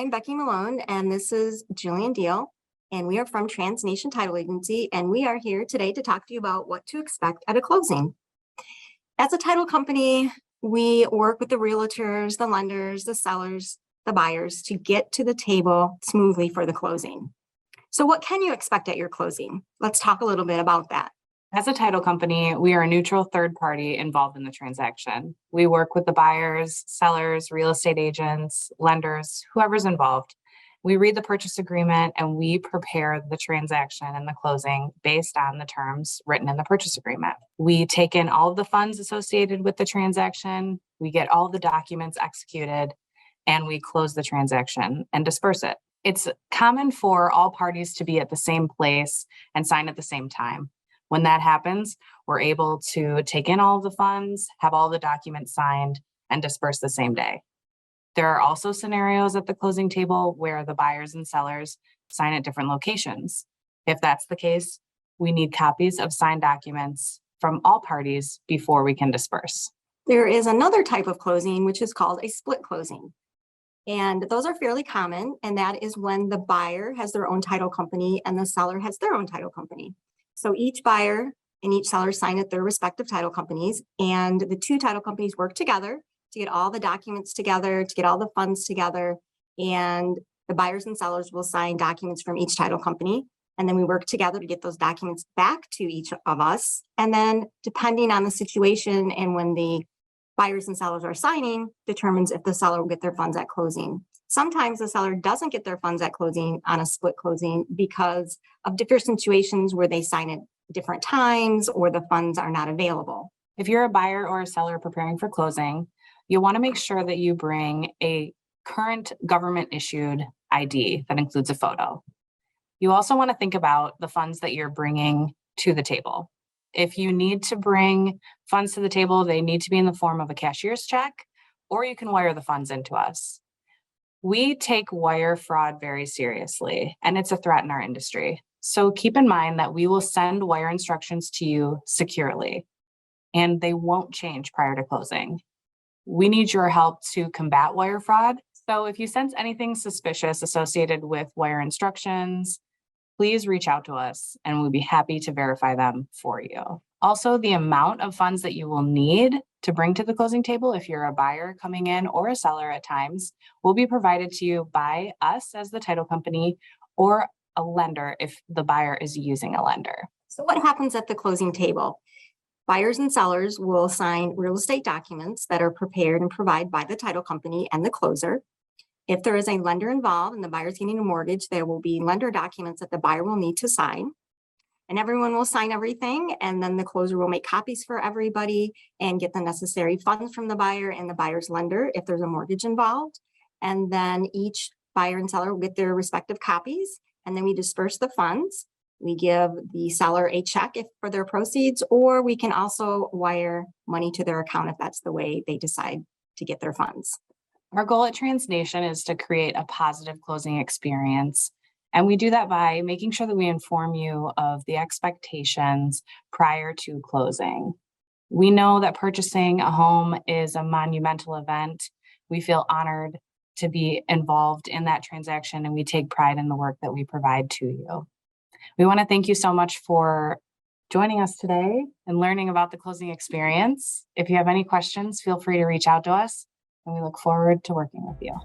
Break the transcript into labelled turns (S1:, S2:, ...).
S1: I'm Becky Malone, and this is Jillian Diehl, and we are from Transnation Title Agency, and we are here today to talk to you about what to expect at a closing. As a title company, we work with the realtors, the lenders, the sellers, the buyers to get to the table smoothly for the closing. So what can you expect at your closing? Let's talk a little bit about that.
S2: As a title company, we are a neutral third party involved in the transaction. We work with the buyers, sellers, real estate agents, lenders, whoever's involved. We read the purchase agreement and we prepare the transaction and the closing based on the terms written in the purchase agreement. We take in all of the funds associated with the transaction, we get all the documents executed, and we close the transaction and disperse it. It's common for all parties to be at the same place and sign at the same time. When that happens, we're able to take in all of the funds, have all the documents signed, and disperse the same day. There are also scenarios at the closing table where the buyers and sellers sign at different locations. If that's the case, we need copies of signed documents from all parties before we can disperse.
S1: There is another type of closing, which is called a split closing. And those are fairly common, and that is when the buyer has their own title company and the seller has their own title company. So each buyer and each seller sign at their respective title companies, and the two title companies work together to get all the documents together, to get all the funds together, and the buyers and sellers will sign documents from each title company, and then we work together to get those documents back to each of us. And then depending on the situation and when the buyers and sellers are signing determines if the seller will get their funds at closing. Sometimes the seller doesn't get their funds at closing on a split closing because of different situations where they sign at different times or the funds are not available.
S2: If you're a buyer or a seller preparing for closing, you'll want to make sure that you bring a current government issued ID that includes a photo. You also want to think about the funds that you're bringing to the table. If you need to bring funds to the table, they need to be in the form of a cashier's check, or you can wire the funds into us. We take wire fraud very seriously, and it's a threat in our industry. So keep in mind that we will send wire instructions to you securely, and they won't change prior to closing. We need your help to combat wire fraud. So if you sense anything suspicious associated with wire instructions, please reach out to us and we'll be happy to verify them for you. Also, the amount of funds that you will need to bring to the closing table, if you're a buyer coming in or a seller at times, will be provided to you by us as the title company or a lender if the buyer is using a lender.
S1: So what happens at the closing table? Buyers and sellers will sign real estate documents that are prepared and provided by the title company and the closer. If there is a lender involved and the buyer's getting a mortgage, there will be lender documents that the buyer will need to sign. And everyone will sign everything, and then the closer will make copies for everybody and get the necessary funds from the buyer and the buyer's lender if there's a mortgage involved. And then each buyer and seller will get their respective copies, and then we disperse the funds. We give the seller a check for their proceeds, or we can also wire money to their account if that's the way they decide to get their funds.
S2: Our goal at Transnation is to create a positive closing experience. And we do that by making sure that we inform you of the expectations prior to closing. We know that purchasing a home is a monumental event. We feel honored to be involved in that transaction, and we take pride in the work that we provide to you. We want to thank you so much for joining us today and learning about the closing experience. If you have any questions, feel free to reach out to us, and we look forward to working with you.